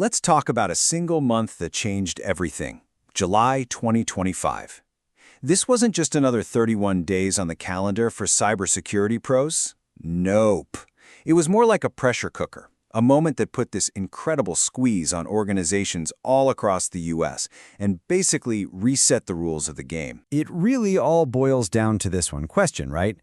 Let's talk about a single month that changed everything. July 2025. This wasn't just another 31 days on the calendar for cybersecurity pros. Nope. It was more like a pressure cooker, a moment that put this incredible squeeze on organizations all across the US and basically reset the rules of the game. It really all boils down to this one question, right?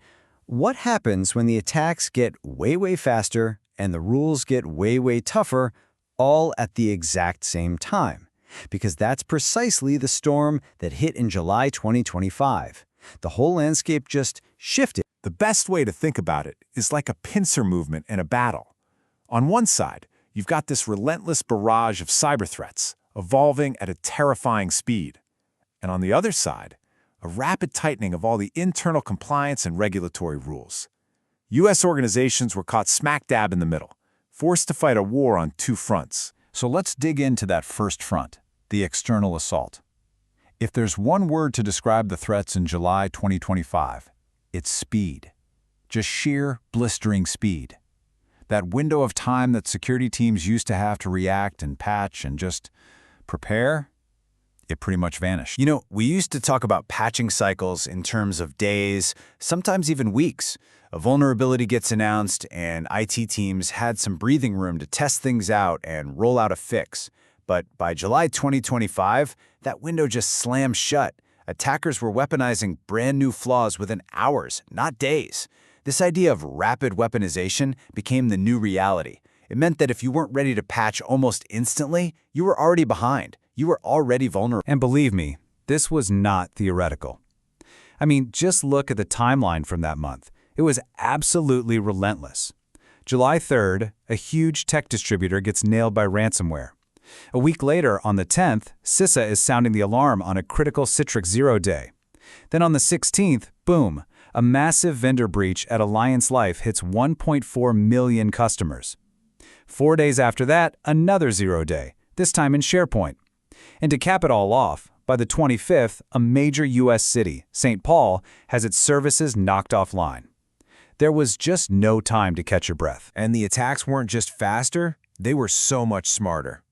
What happens when the attacks get way faster and the rules get way tougher, all at the exact same time? Because that's precisely the storm that hit in July 2025. The whole landscape just shifted. The best way to think about it is like a pincer movement in a battle. On one side, you've got this relentless barrage of cyber threats, evolving at a terrifying speed. And on the other side, a rapid tightening of all the internal compliance and regulatory rules. U.S. organizations were caught smack dab in the middle, forced to fight a war on two fronts. So let's dig into that first front, the external assault. If there's one word to describe the threats in July 2025, it's speed. Just sheer, blistering speed. That window of time that security teams used to have to react and patch and just prepare, it pretty much vanished. You know, we used to talk about patching cycles in terms of days, sometimes even weeks. A vulnerability gets announced and IT teams had some breathing room to test things out and roll out a fix. But by July 2025, that window just slammed shut. Attackers were weaponizing brand new flaws within hours, not days. This idea of rapid weaponization became the new reality. It meant that if you weren't ready to patch almost instantly, you were already behind. You were already vulnerable. And believe me, this was not theoretical. I mean, just look at the timeline from that month. It was absolutely relentless. July 3rd, a huge tech distributor gets nailed by ransomware. A week later, on the 10th, CISA is sounding the alarm on a critical Citrix Zero day. Then on the 16th, boom, a massive vendor breach at Alliance Life hits 1.4 million customers. 4 days after that, another Zero day, this time in SharePoint. And to cap it all off, by the 25th, a major U.S. city, St. Paul, has its services knocked offline. There was just no time to catch your breath. And the attacks weren't just faster, they were so much smarter.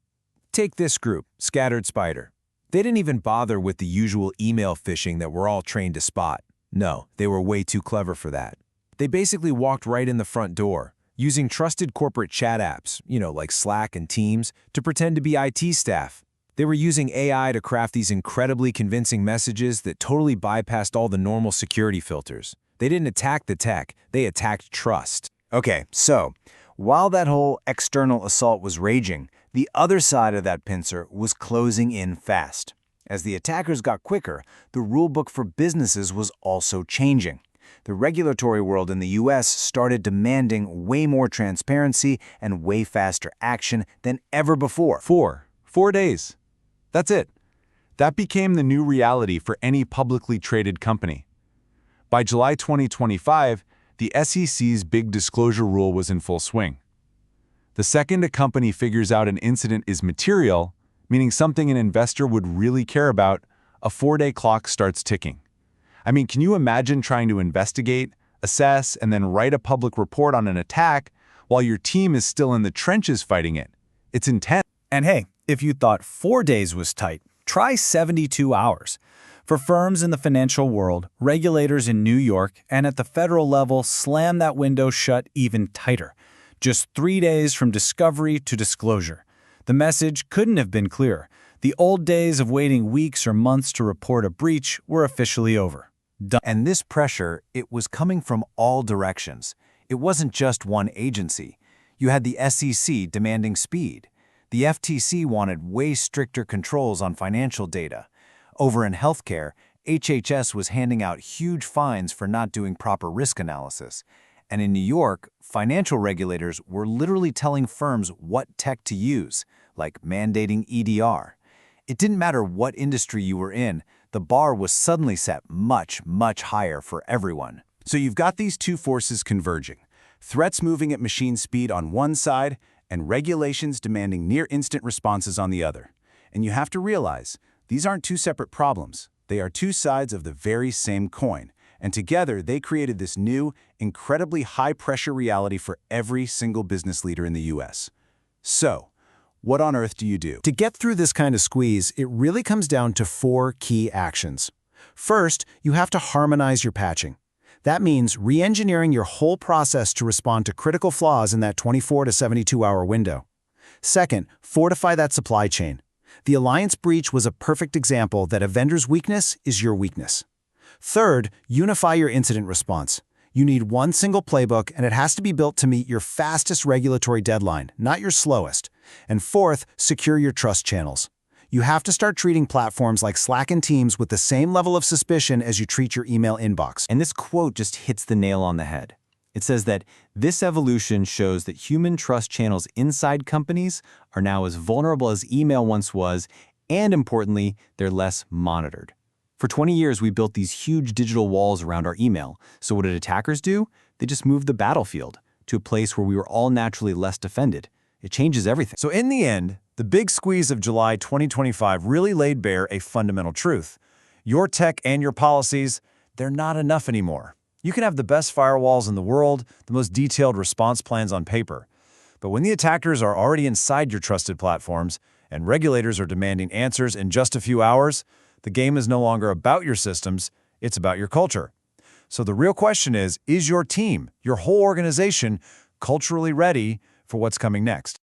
Take this group, Scattered Spider. They didn't even bother with the usual email phishing that we're all trained to spot. No, they were way too clever for that. They basically walked right in the front door, using trusted corporate chat apps, like Slack and Teams, to pretend to be IT staff. They were using AI to craft these incredibly convincing messages that totally bypassed all the normal security filters. They didn't attack the tech, they attacked trust. Okay, so while that whole external assault was raging, the other side of that pincer was closing in fast. As the attackers got quicker, the rulebook for businesses was also changing. The regulatory world in the US started demanding way more transparency and way faster action than ever before. 4 days. That's it. That became the new reality for any publicly traded company. By July 2025, the SEC's big disclosure rule was in full swing. The second a company figures out an incident is material, meaning something an investor would really care about, a 4-day clock starts ticking. I mean, can you imagine trying to investigate, assess, and then write a public report on an attack while your team is still in the trenches fighting it? It's intense. And hey, if you thought 4 days was tight, try 72 hours. For firms in the financial world, regulators in New York and at the federal level slam that window shut even tighter. Just 3 days from discovery to disclosure. The message couldn't have been clearer. The old days of waiting weeks or months to report a breach were officially over. Done. And this pressure, it was coming from all directions. It wasn't just one agency. You had the SEC demanding speed. The FTC wanted way stricter controls on financial data. Over in healthcare, HHS was handing out huge fines for not doing proper risk analysis. And in New York, financial regulators were literally telling firms what tech to use, like mandating EDR. It didn't matter what industry you were in, the bar was suddenly set much higher for everyone. So you've got these two forces converging, threats moving at machine speed on one side and regulations demanding near-instant responses on the other. And you have to realize, these aren't two separate problems. They are two sides of the very same coin. And together, they created this new, incredibly high-pressure reality for every single business leader in the US. So, What on earth do you do? To get through this kind of squeeze, it really comes down to 4 key actions. First, you have to harmonize your patching. That means re-engineering your whole process to respond to critical flaws in that 24 to 72-hour window. Second, fortify that supply chain. The Alliance breach was a perfect example that a vendor's weakness is your weakness. Third, unify your incident response. You need one single playbook, and it has to be built to meet your fastest regulatory deadline, not your slowest. And fourth, secure your trust channels. You have to start treating platforms like Slack and Teams with the same level of suspicion as you treat your email inbox. And this quote just hits the nail on the head. It says that this evolution shows that human trust channels inside companies are now as vulnerable as email once was, and importantly, they're less monitored. For 20 years, we built these huge digital walls around our email. So what did attackers do? They just moved the battlefield to a place where we were all naturally less defended. It changes everything. So in the end, the big squeeze of July 2025 really laid bare a fundamental truth. Your tech and your policies, they're not enough anymore. You can have the best firewalls in the world, the most detailed response plans on paper. But when the attackers are already inside your trusted platforms and regulators are demanding answers in just a few hours, the game is no longer about your systems, it's about your culture. So the real question is your team, your whole organization, culturally ready for what's coming next?